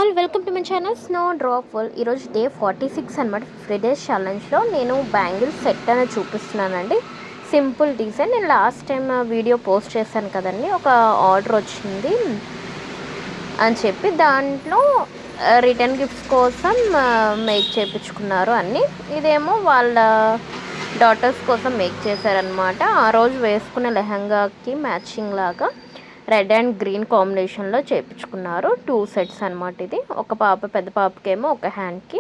All welcome to my channel snow drop world. ఈరోజు day 46 అనమాట. 50 days ఛాలెంజ్లో నేను bangles set అనేది చూపిస్తున్నానండి. Simple design. నేను లాస్ట్ టైం వీడియో పోస్ట్ చేశాను కదండి, ఒక ఆర్డర్ వచ్చింది అని చెప్పి దాంట్లో రిటర్న్ గిఫ్ట్స్ కోసం మేక్ చేయించుకున్నారు అన్నీ. ఇదేమో వాళ్ళ డాటర్స్ కోసం మేక్ చేశారనమాట. ఆ రోజు వేసుకునే లెహంగాకి మ్యాచింగ్ లాగా రెడ్ అండ్ గ్రీన్ కాంబినేషన్లో చేయించుకున్నారు. 2 sets అనమాట. ఇది ఒక పాప, పెద్ద పాపకేమో ఒక హ్యాండ్కి,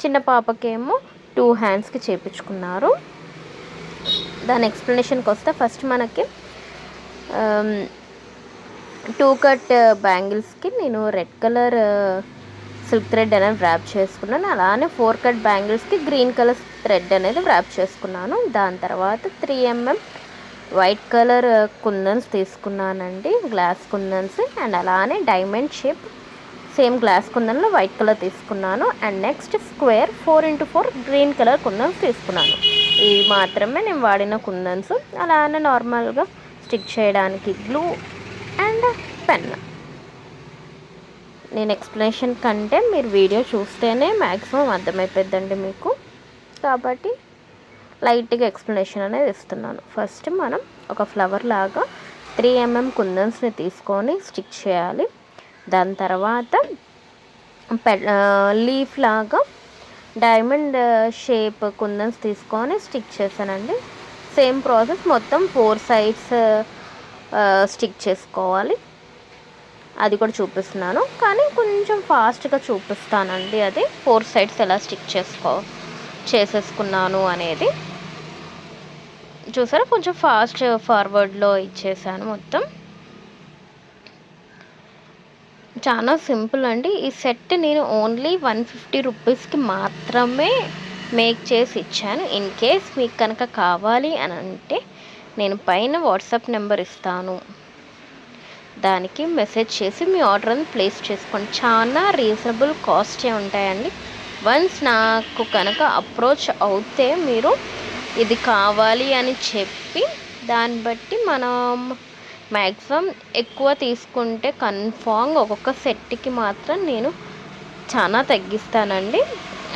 చిన్న పాపకేమో 2 handsకి చేయించుకున్నారు. దాని ఎక్స్ప్లెనేషన్కి వస్తే ఫస్ట్ మనకి 2 cut బ్యాంగిల్స్కి నేను రెడ్ కలర్ సిల్క్ థ్రెడ్ అనేది ర్యాప్ చేసుకున్నాను. అలానే 4 cut బ్యాంగిల్స్కి గ్రీన్ కలర్ థ్రెడ్ అనేది ర్యాప్ చేసుకున్నాను. దాని తర్వాత 3 mm వైట్ కలర్ కుందన్స్ తీసుకున్నానండి, గ్లాస్ కుందన్స్. అండ్ అలానే డైమండ్ షేప్ సేమ్ గ్లాస్ కుందన్లో వైట్ కలర్ తీసుకున్నాను. And next square 4x4 green colour కుందన్స్ తీసుకున్నాను. ఇవి మాత్రమే నేను వాడిన కుందన్స్. అలానే నార్మల్గా స్టిక్ చేయడానికి గ్లూ అండ్ పెన్. నేను ఎక్స్ప్లెనేషన్ కంటే మీరు వీడియో చూస్తేనే మ్యాక్సిమం అర్థమైపోద్దండి మీకు, కాబట్టి లైట్గా ఎక్స్ప్లెనేషన్ అనేది ఇస్తున్నాను. ఫస్ట్ మనం ఒక ఫ్లవర్ లాగా 3 mm కుందన్స్ని తీసుకొని స్టిక్ చేయాలి. దాని తర్వాత లీఫ్ లాగా డైమండ్ షేప్ కుందన్స్ తీసుకొని స్టిక్ చేశానండి. సేమ్ ప్రాసెస్ మొత్తం 4 sides స్టిక్ చేసుకోవాలి. అది కూడా చూపిస్తున్నాను, కానీ కొంచెం ఫాస్ట్గా చూపిస్తానండి. అది 4 sides ఎలా స్టిక్ చేసేసుకున్నాను అనేది చూసారా. కొంచెం ఫాస్ట్ ఫార్వర్డ్లో ఇచ్చేసాను. మొత్తం చాలా సింపుల్ అండి. ఈ సెట్ నేను ఓన్లీ 150 రూపీస్కి మాత్రమే మేక్ చేసి ఇచ్చాను. ఇన్ కేస్ మీకు కనుక కావాలి అని అంటే నేను పైన వాట్సాప్ నెంబర్ ఇస్తాను, దానికి మెసేజ్ చేసి మీ ఆర్డర్ని ప్లేస్ చేసుకోండి. చాలా రీజనబుల్ కాస్టే ఉంటాయండి. వన్స్ నాకు కనుక అప్రోచ్ అవుతే మీరు ఇది కావాలి అని చెప్పి దాన్ని బట్టి మనం మ్యాక్సిమం ఎక్కువ తీసుకుంటే కన్ఫామ్గా ఒక్కొక్క సెట్కి మాత్రం నేను చాలా తగ్గిస్తానండి.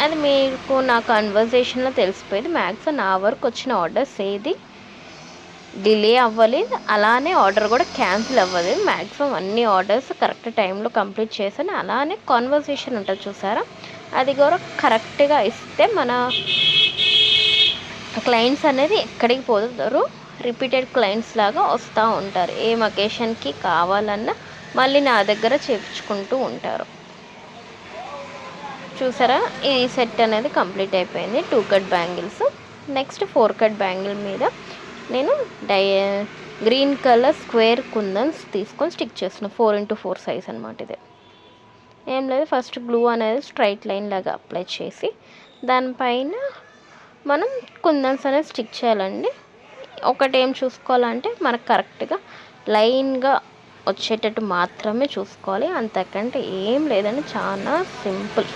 అది మీకు నా కన్వర్జేషన్లో తెలిసిపోయింది. మ్యాక్సిమం నా వరకు వచ్చిన ఆర్డర్స్ ఏది డిలే అవ్వలేదు, అలానే ఆర్డర్ కూడా క్యాన్సిల్ అవ్వలేదు. మ్యాక్సిమం అన్ని ఆర్డర్స్ కరెక్ట్ టైంలో కంప్లీట్ చేశాను. అలానే కాన్వర్జేషన్ ఉంటుంది చూసారా, అది కూడా కరెక్ట్గా ఇస్తే మన క్లయింట్స్ అనేది ఎక్కడికి పోతారు, రిపీటెడ్ క్లయింట్స్ లాగా వస్తూ ఉంటారు. ఏ అకేషన్కి కావాలన్నా మళ్ళీ నా దగ్గర చేయించుకుంటూ ఉంటారు. చూసారా, ఈ సెట్ అనేది కంప్లీట్ అయిపోయింది. 2 cut bangles. Next 4 cut bangle మీద నేను గ్రీన్ కలర్ స్క్వేర్ కుందన్స్ తీసుకొని స్టిక్ చేస్తున్నాను. 4x4 సైజ్ అనమాట. ఇది ఏం లేదు, ఫస్ట్ గ్లూ అనేది స్ట్రైట్ లైన్ లాగా అప్లై చేసి దానిపైన మనం కుందన్స్ అనేది స్టిక్ చేయాలండి. ఒకటి ఏం చూసుకోవాలంటే మనకు కరెక్ట్గా లైన్గా వచ్చేటట్టు మాత్రమే చూసుకోవాలి, అంతకంటే ఏం లేదండి. చాలా సింపుల్.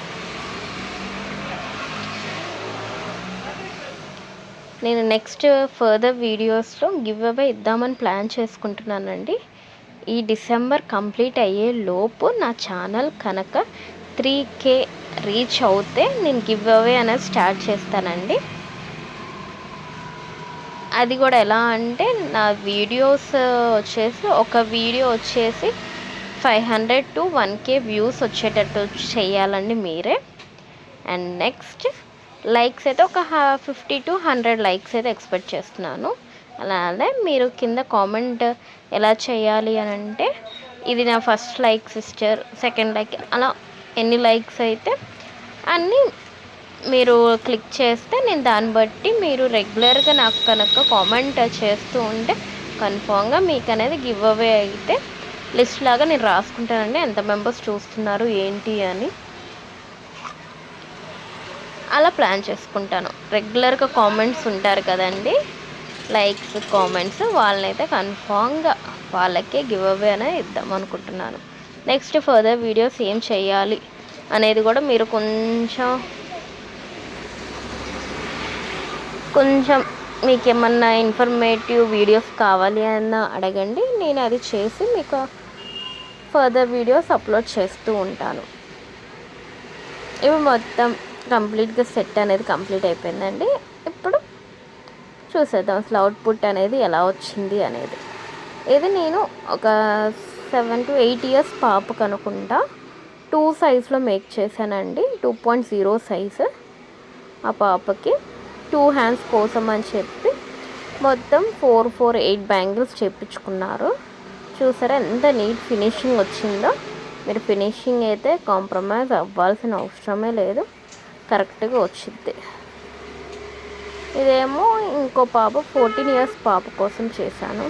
నేను నెక్స్ట్ ఫర్దర్ వీడియోస్లో గివ్ అవే ఇద్దామని ప్లాన్ చేసుకుంటున్నానండి. ఈ డిసెంబర్ కంప్లీట్ అయ్యే లోపు నా ఛానల్ కనుక 3K రీచ్ అవుతే నేను గివ్ అవే అనేది స్టార్ట్ చేస్తానండి. అది కూడా ఎలా అంటే నా వీడియోస్ వచ్చేసి ఒక వీడియో వచ్చేసి 500 to 1K వ్యూస్ వచ్చేటట్టు చేయాలండి మీరే. అండ్ నెక్స్ట్ లైక్స్ అయితే ఒక 50 to 100 లైక్స్ అయితే ఎక్స్పెక్ట్ చేస్తున్నాను. అలానే మీరు కింద కామెంట్ ఎలా చేయాలి అని అంటే, ఇది నా first like sister, second like, అలా ఎన్ని లైక్స్ అయితే అన్నీ మీరు క్లిక్ చేస్తే నేను దాన్ని బట్టి మీరు రెగ్యులర్గా నాకు కనుక కామెంట్ చేస్తూ ఉంటే కన్ఫామ్గా మీకు అనేది గివ్ అవే అయితే లిస్ట్ లాగా నేను రాసుకుంటానండి, ఎంత మెంబర్స్ చూస్తున్నారు ఏంటి అని. అలా ప్లాన్ చేసుకుంటాను. రెగ్యులర్గా కామెంట్స్ ఉంటారు కదండి, లైక్స్ కామెంట్స్, వాళ్ళనైతే కన్ఫామ్గా వాళ్ళకే గివ్ అవే అనేది ఇద్దాం అనుకుంటున్నాను. నెక్స్ట్ ఫర్దర్ వీడియోస్ ఏం చేయాలి అనేది కూడా మీరు కొంచెం మీకు ఏమన్నా ఇన్ఫర్మేటివ్ వీడియోస్ కావాలి అన్న అడగండి, నేను అది చేసి మీకు ఫర్దర్ వీడియోస్ అప్లోడ్ చేస్తూ ఉంటాను. ఇవి మొత్తం కంప్లీట్గా సెట్ అనేది కంప్లీట్ అయిపోయిందండి. ఇప్పుడు చూసేద్దాం అసలు అవుట్పుట్ అనేది ఎలా వచ్చింది అనేది. ఇది నేను ఒక 7 to 8 ఇయర్స్ పాపకు అనుకుంటా 2 సైజ్లో మేక్ చేశానండి. 2.0 సైజు ఆ పాపకి 2 హ్యాండ్స్ కోసం అని చెప్పి మొత్తం 8 బ్యాంగిల్స్ చేయించుకున్నారు. చూసారా ఎంత నీట్ ఫినిషింగ్ వచ్చిందో. మీరు ఫినిషింగ్ అయితే కాంప్రమైజ్ అవ్వాల్సిన అవసరమే లేదు, కరెక్ట్గా వచ్చింది. ఇదేమో ఇంకో పాప 14 ఇయర్స్ పాప కోసం చేశాను.